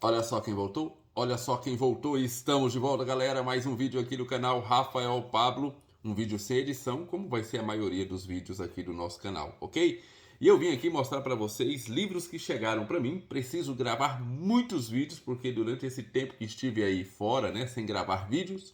Olha só quem voltou, olha só quem voltou e estamos de volta, galera. Mais um vídeo aqui do canal Rafael Pablo, um vídeo sem edição, como vai ser a maioria dos vídeos aqui do nosso canal, ok? E eu vim aqui mostrar para vocês livros que chegaram para mim. Preciso gravar muitos vídeos, porque durante esse tempo que estive aí fora, né, sem gravar vídeos,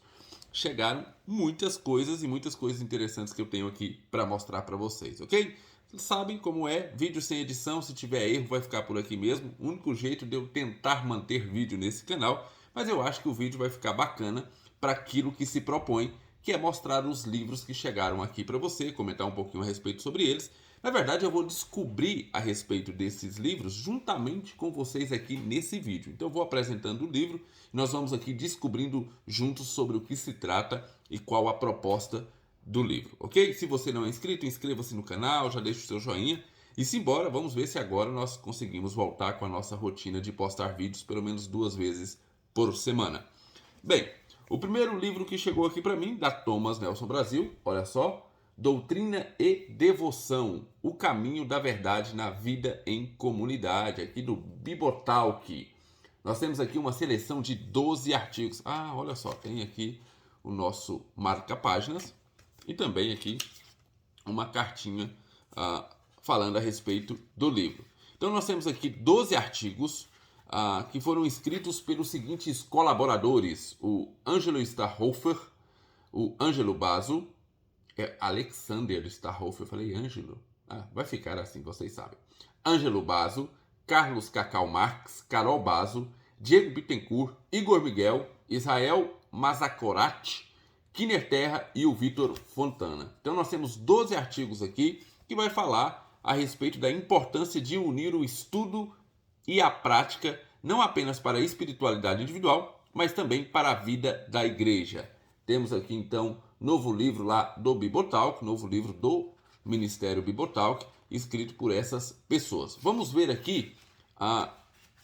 chegaram muitas coisas e muitas coisas interessantes que eu tenho aqui para mostrar para vocês, ok? Vocês sabem como é, vídeo sem edição, se tiver erro vai ficar por aqui mesmo. O único jeito de eu tentar manter vídeo nesse canal, mas eu acho que o vídeo vai ficar bacana para aquilo que se propõe, que é mostrar os livros que chegaram aqui para você, comentar um pouquinho a respeito sobre eles. Na verdade, eu vou descobrir a respeito desses livros juntamente com vocês aqui nesse vídeo. Então, eu vou apresentando o livro e nós vamos aqui descobrindo juntos sobre o que se trata e qual a proposta do livro, ok? Se você não é inscrito, inscreva-se no canal, já deixa o seu joinha e simbora, vamos ver se agora nós conseguimos voltar com a nossa rotina de postar vídeos pelo menos 2 vezes por semana. Bem, o primeiro livro que chegou aqui para mim, da Thomas Nelson Brasil, olha só, Doutrina e Devoção, o caminho da verdade na vida em comunidade, aqui do Bibotalk. Nós temos aqui uma seleção de 12 artigos. Ah, olha só, tem aqui o nosso marca-páginas e também aqui uma cartinha falando a respeito do livro. Então nós temos aqui 12 artigos que foram escritos pelos seguintes colaboradores: o Ângelo Starhofer, o Ângelo Basso, Alexander Starhofer, eu falei Ângelo, vai ficar assim, vocês sabem. Ângelo Basso, Carlos Cacau Marques, Carol Basso, Diego Bittencourt, Igor Miguel, Israel Mazakorati, Kiner Terra e o Vitor Fontana. Então nós temos 12 artigos aqui que vai falar a respeito da importância de unir o estudo e a prática, não apenas para a espiritualidade individual, mas também para a vida da igreja. Temos aqui então novo livro lá do Bibotalk, novo livro do Ministério Bibotalk, escrito por essas pessoas. Vamos ver aqui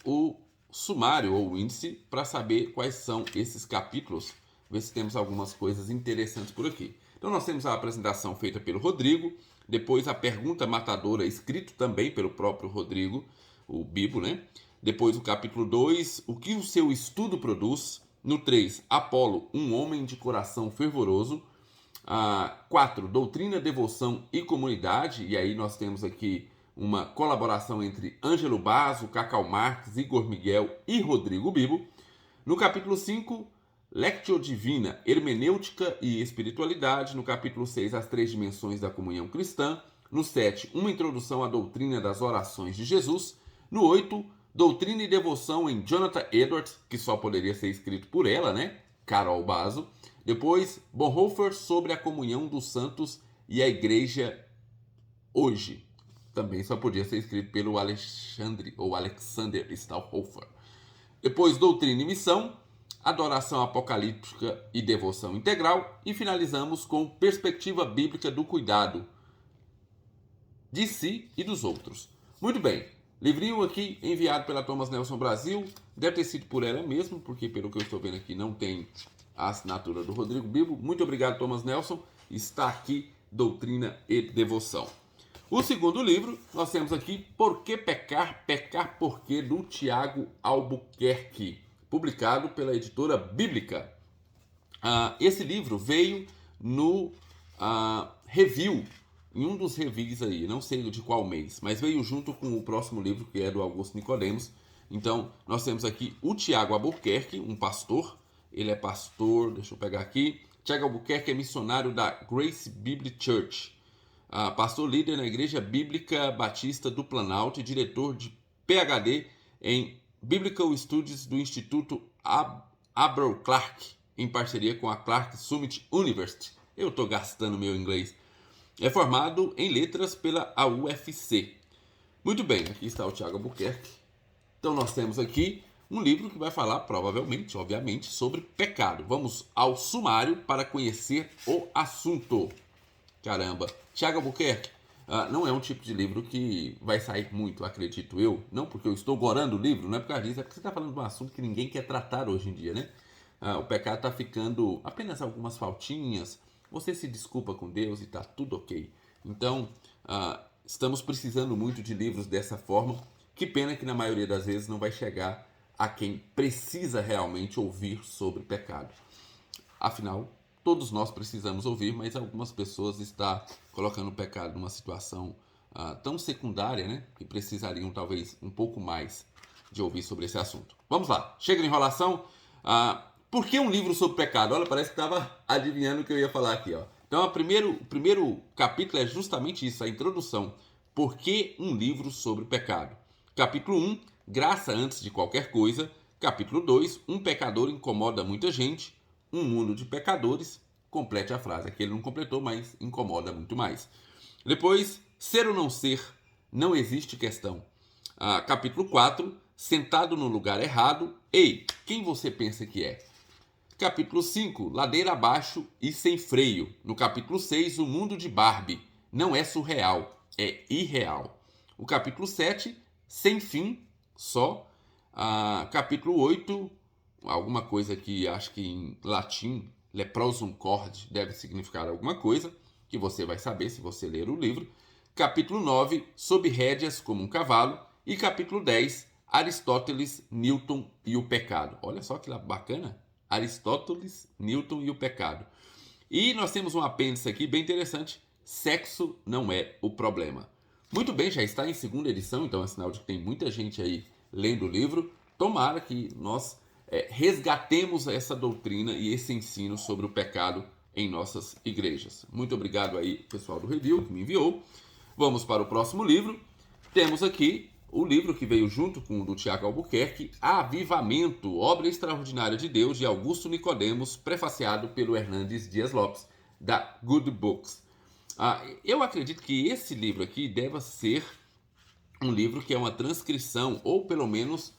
o sumário ou o índice para saber quais são esses capítulos, ver se temos algumas coisas interessantes por aqui. Então nós temos a apresentação feita pelo Rodrigo, depois a pergunta matadora, escrito também pelo próprio Rodrigo, o Bibo, né? Depois o capítulo 2, o que o seu estudo produz. No 3, Apolo, um homem de coração fervoroso. 4, doutrina, devoção e comunidade. E aí nós temos aqui uma colaboração entre Ângelo Basso, Cacau Marques, Igor Miguel e Rodrigo Bibo. No capítulo 5, Lectio Divina, hermenêutica e espiritualidade. No capítulo 6, as 3 dimensões da comunhão cristã. No 7, uma introdução à doutrina das orações de Jesus. No 8, doutrina e devoção em Jonathan Edwards, que só poderia ser escrito por ela, né? Carol Basso. Depois, Bonhoeffer sobre a comunhão dos santos e a igreja hoje. Também só podia ser escrito pelo Alexander Stahlhofer. Depois, doutrina e missão, adoração apocalíptica e devoção integral. E finalizamos com perspectiva bíblica do cuidado de si e dos outros. Muito bem, livrinho aqui enviado pela Thomas Nelson Brasil, deve ter sido por ela mesmo, porque pelo que eu estou vendo aqui não tem a assinatura do Rodrigo Bibo. Muito obrigado, Thomas Nelson. Está aqui Doutrina e Devoção. O segundo livro, nós temos aqui Por que Pecar? Pecar por quê? Do Tiago Albuquerque, publicado pela editora Bíblica. Esse livro veio no review, em um dos reviews aí, não sei de qual mês, mas veio junto com o próximo livro, que é do Augusto Nicodemos. Então, nós temos aqui o Tiago Albuquerque, um pastor. Ele é pastor, deixa eu pegar aqui. Tiago Albuquerque é missionário da Grace Bible Church, pastor líder na Igreja Bíblica Batista do Planalto e diretor de PhD em Biblical Studies do Instituto Aberle Clark, em parceria com a Clark Summit University. Eu estou gastando meu inglês. É formado em letras pela UFC. Muito bem, aqui está o Tiago Albuquerque. Então nós temos aqui um livro que vai falar, provavelmente, obviamente, sobre pecado. Vamos ao sumário para conhecer o assunto. Caramba, Tiago Albuquerque, não é um tipo de livro que vai sair muito, acredito eu. Não porque eu estou gorando o livro, não é por causa disso, é porque você está falando de um assunto que ninguém quer tratar hoje em dia, né? O pecado está ficando apenas algumas faltinhas, você se desculpa com Deus e está tudo ok. Então, estamos precisando muito de livros dessa forma. Que pena que na maioria das vezes não vai chegar a quem precisa realmente ouvir sobre pecado. Afinal, todos nós precisamos ouvir, mas algumas pessoas estão colocando o pecado numa situação tão secundária, né, que precisariam talvez um pouco mais de ouvir sobre esse assunto. Vamos lá, chega de enrolação. Por que um livro sobre pecado? Olha, parece que estava adivinhando o que eu ia falar aqui, ó. Então, o primeiro capítulo é justamente isso, a introdução. Por que um livro sobre pecado? Capítulo 1, graça antes de qualquer coisa. Capítulo 2, um pecador incomoda muita gente. Um mundo de pecadores. Complete a frase. Aqui ele não completou, mas incomoda muito mais. Depois, ser ou não ser, não existe questão. Capítulo 4, sentado no lugar errado. Ei, quem você pensa que é? Capítulo 5, ladeira abaixo e sem freio. No capítulo 6, o mundo de Barbie. Não é surreal, é irreal. O capítulo 7, sem fim, só. Capítulo 8, alguma coisa que acho que em latim, leprosum corde, deve significar alguma coisa, que você vai saber se você ler o livro. Capítulo 9, sob rédeas como um cavalo. E capítulo 10, Aristóteles, Newton e o pecado. Olha só que bacana. Aristóteles, Newton e o pecado. E nós temos um apêndice aqui bem interessante. Sexo não é o problema. Muito bem, já está em segunda edição, então é sinal de que tem muita gente aí lendo o livro. Tomara que nós resgatemos essa doutrina e esse ensino sobre o pecado em nossas igrejas. Muito obrigado aí, pessoal do review, que me enviou. Vamos para o próximo livro. Temos aqui o livro que veio junto com o do Tiago Albuquerque, Avivamento, obra extraordinária de Deus, de Augusto Nicodemos, prefaciado pelo Hernandes Dias Lopes, da Good Books. Eu acredito que esse livro aqui deve ser um livro que é uma transcrição, ou pelo menos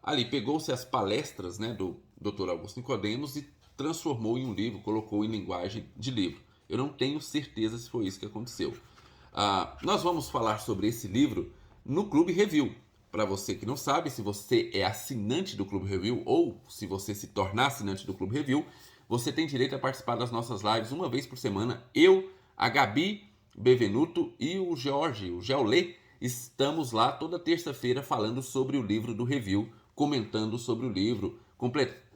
ali pegou-se as palestras, né, do Dr. Augusto Nicodemos e transformou em um livro, colocou em linguagem de livro. Eu não tenho certeza se foi isso que aconteceu. Nós vamos falar sobre esse livro no Clube Review. Para você que não sabe, se você é assinante do Clube Review ou se você se tornar assinante do Clube Review, você tem direito a participar das nossas lives uma vez por semana. Eu, a Gabi Bevenuto e o Jorge, o Geolê, estamos lá toda terça-feira falando sobre o livro do Review, comentando sobre o livro,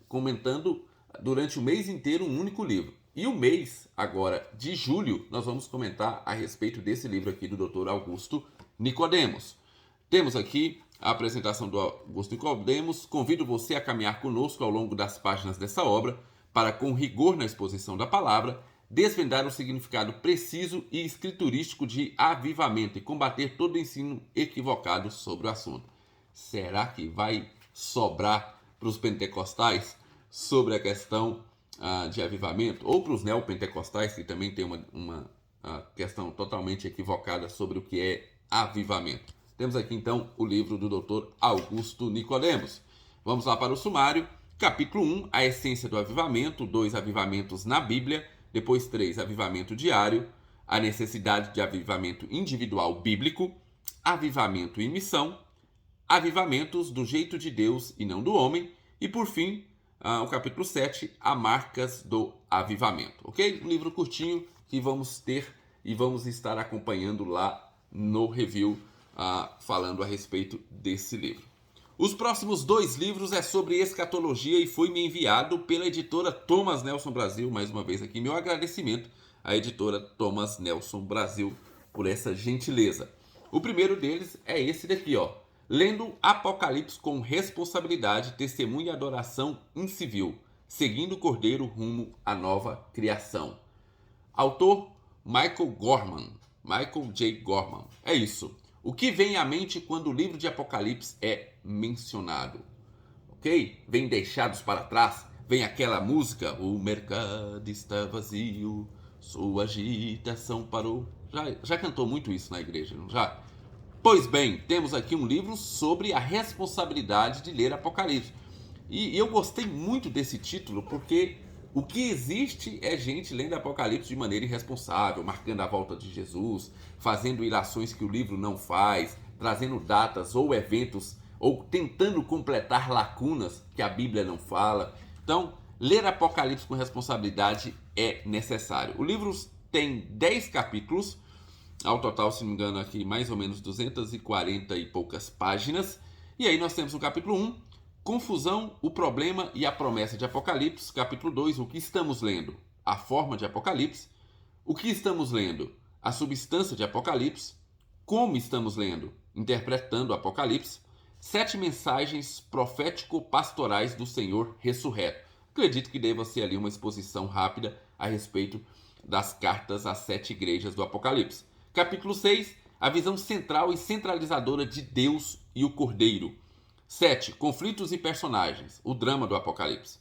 comentando durante o mês inteiro um único livro. E o mês, agora, de julho, nós vamos comentar a respeito desse livro aqui do Dr. Augusto Nicodemos. Temos aqui a apresentação do Augusto Nicodemos. Convido você a caminhar conosco ao longo das páginas dessa obra para, com rigor na exposição da palavra, desvendar o significado preciso e escriturístico de avivamento e combater todo ensino equivocado sobre o assunto. Será que vai sobrar para os pentecostais sobre a questão de avivamento? Ou para os neopentecostais, que também tem uma questão totalmente equivocada sobre o que é avivamento? Temos aqui então o livro do Dr. Augusto Nicodemos. Vamos lá para o sumário. Capítulo 1, a essência do avivamento. 2, avivamentos na Bíblia. Depois 3, avivamento diário. A necessidade de avivamento individual bíblico. Avivamento e missão. Avivamentos do jeito de Deus e não do homem. E por fim, o capítulo 7, a marcas do avivamento. Ok? Um livro curtinho que vamos ter e vamos estar acompanhando lá no review, falando a respeito desse livro. Os próximos 2 livros é sobre escatologia e foi me enviado pela editora Thomas Nelson Brasil. Mais uma vez aqui meu agradecimento à editora Thomas Nelson Brasil por essa gentileza. O primeiro deles é esse daqui, ó. Lendo Apocalipse com responsabilidade, testemunho e adoração incivil, seguindo o Cordeiro rumo à nova criação. Autor Michael J. Gorman. É isso. O que vem à mente quando o livro de Apocalipse é mencionado? Ok? Vem deixados para trás, vem aquela música, o mercado está vazio, sua agitação parou. Já cantou muito isso na igreja, não já? Pois bem, temos aqui um livro sobre a responsabilidade de ler Apocalipse. E eu gostei muito desse título porque o que existe é gente lendo Apocalipse de maneira irresponsável, marcando a volta de Jesus, fazendo ilações que o livro não faz, trazendo datas ou eventos, ou tentando completar lacunas que a Bíblia não fala. Então, ler Apocalipse com responsabilidade é necessário. O livro tem 10 capítulos, ao total, se não me engano, aqui mais ou menos 240 e poucas páginas. E aí nós temos o capítulo 1, Confusão, o problema e a promessa de Apocalipse, capítulo 2, o que estamos lendo? A forma de Apocalipse. O que estamos lendo? A substância de Apocalipse. Como estamos lendo? Interpretando Apocalipse. 7 mensagens profético-pastorais do Senhor ressurreto. Acredito que deva ser ali uma exposição rápida a respeito das cartas às 7 igrejas do Apocalipse. Capítulo 6, a visão central e centralizadora de Deus e o Cordeiro. 7. Conflitos e personagens, o drama do Apocalipse.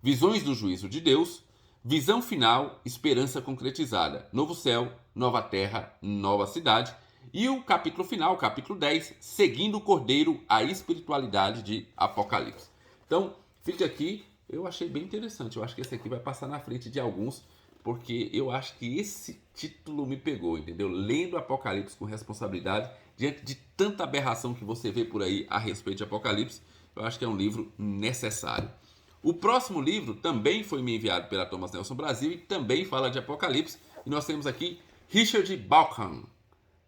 Visões do juízo de Deus. Visão final, esperança concretizada. Novo céu, nova terra, nova cidade. E o capítulo final, capítulo 10, seguindo o Cordeiro, a espiritualidade de Apocalipse. Então, fica aqui, eu achei bem interessante. Eu acho que esse aqui vai passar na frente de alguns, porque eu acho que esse título me pegou, entendeu? Lendo Apocalipse com responsabilidade, diante de tanta aberração que você vê por aí a respeito de Apocalipse, eu acho que é um livro necessário. O próximo livro também foi me enviado pela Thomas Nelson Brasil e também fala de Apocalipse. E nós temos aqui Richard Bauckham,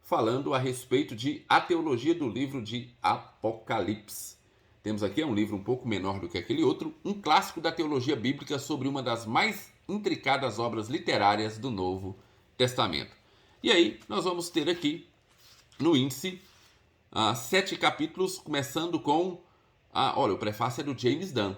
falando a respeito de A Teologia do Livro de Apocalipse. Temos aqui um livro um pouco menor do que aquele outro, um clássico da teologia bíblica sobre uma das mais intricadas obras literárias do Novo Testamento. E aí nós vamos ter aqui no índice 7 capítulos, começando com olha, o prefácio é do James Dunn.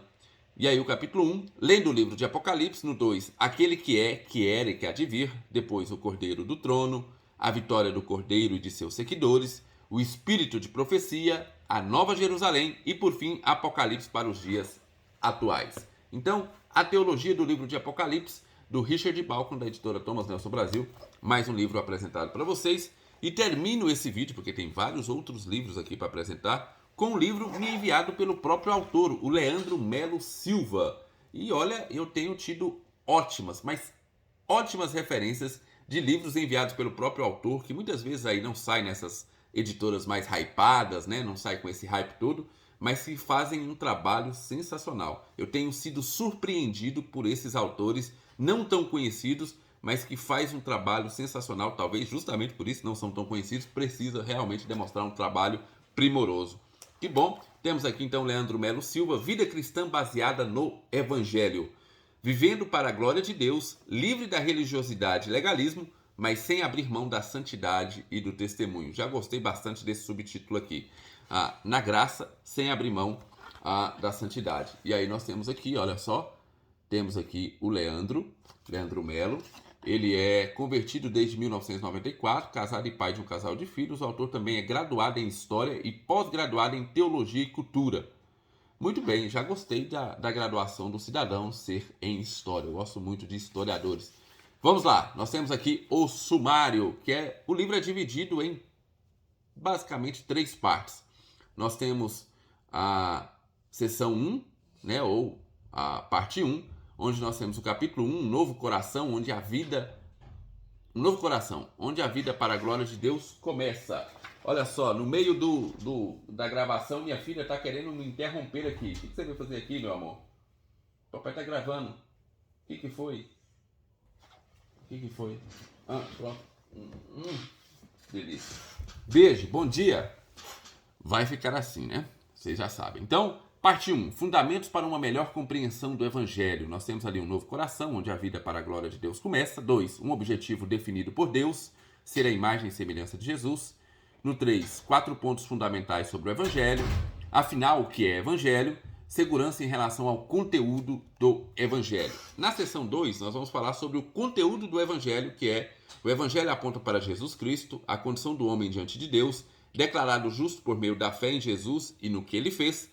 E aí o capítulo 1, lendo o livro de Apocalipse. No 2, aquele que é, que era e que há de vir. Depois, o Cordeiro do trono, a vitória do Cordeiro e de seus seguidores, o espírito de profecia, a Nova Jerusalém e, por fim, Apocalipse para os dias atuais. Então, a teologia do livro de Apocalipse, do Richard Bauckham, da editora Thomas Nelson Brasil. Mais um livro apresentado para vocês. E termino esse vídeo, porque tem vários outros livros aqui para apresentar, com um livro me enviado pelo próprio autor, o Leandro Melo Silva. E olha, eu tenho tido ótimas, mas ótimas referências de livros enviados pelo próprio autor, que muitas vezes aí não sai nessas editoras mais hypadas, né? Não sai com esse hype todo, mas que fazem um trabalho sensacional. Eu tenho sido surpreendido por esses autores não tão conhecidos, mas que faz um trabalho sensacional. Talvez justamente por isso não são tão conhecidos, precisa realmente demonstrar um trabalho primoroso. Que bom, temos aqui então Leandro Melo Silva, Vida Cristã Baseada no Evangelho. Vivendo para a glória de Deus, livre da religiosidade e legalismo, mas sem abrir mão da santidade e do testemunho. Já gostei bastante desse subtítulo aqui. Na graça, sem abrir mão da santidade. E aí nós temos aqui, olha só, temos aqui o Leandro Melo. Ele é convertido desde 1994, casado e pai de um casal de filhos. O autor também é graduado em História e pós-graduado em Teologia e Cultura. Muito bem, já gostei da graduação do cidadão ser em História. Eu gosto muito de historiadores. Vamos lá, nós temos aqui o sumário, o livro é dividido em basicamente 3 partes. Nós temos a seção 1, né, ou a parte 1, onde nós temos o capítulo 1, um novo coração, onde a vida para a glória de Deus começa. Olha só, no meio da gravação, minha filha está querendo me interromper aqui. O que você veio fazer aqui, meu amor? Papai está gravando. O que foi? O que foi? Pronto. Delícia. Beijo, bom dia. Vai ficar assim, né? Vocês já sabem. Então, parte 1. Fundamentos para uma melhor compreensão do Evangelho. Nós temos ali um novo coração, onde a vida para a glória de Deus começa. 2. Um objetivo definido por Deus, ser a imagem e semelhança de Jesus. No 3, 4 pontos fundamentais sobre o Evangelho. Afinal, o que é Evangelho? Segurança em relação ao conteúdo do Evangelho. Na seção 2, nós vamos falar sobre o conteúdo do Evangelho, que é: o Evangelho aponta para Jesus Cristo, a condição do homem diante de Deus, declarado justo por meio da fé em Jesus e no que ele fez,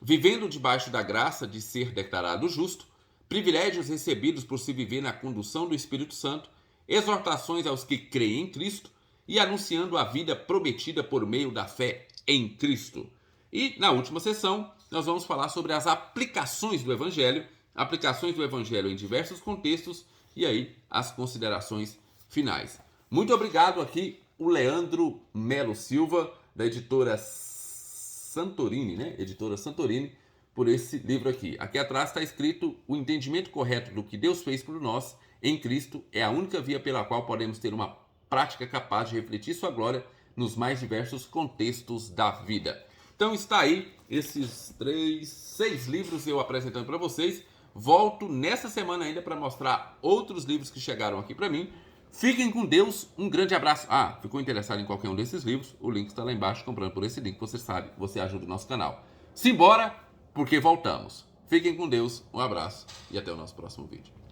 vivendo debaixo da graça de ser declarado justo, privilégios recebidos por se viver na condução do Espírito Santo, exortações aos que creem em Cristo e anunciando a vida prometida por meio da fé em Cristo. E na última sessão, nós vamos falar sobre as aplicações do Evangelho em diversos contextos e aí as considerações finais. Muito obrigado aqui o Leandro Melo Silva, da editora Santorini, né? Editora Santorini, por esse livro aqui. Aqui atrás está escrito: o entendimento correto do que Deus fez por nós em Cristo é a única via pela qual podemos ter uma prática capaz de refletir sua glória nos mais diversos contextos da vida. Então está aí esses 6 livros eu apresentando para vocês. Volto nessa semana ainda para mostrar outros livros que chegaram aqui para mim. Fiquem com Deus, um grande abraço. Ah, ficou interessado em qualquer um desses livros? O link está lá embaixo, comprando por esse link, você sabe, você ajuda o nosso canal. Simbora, porque voltamos. Fiquem com Deus, um abraço e até o nosso próximo vídeo.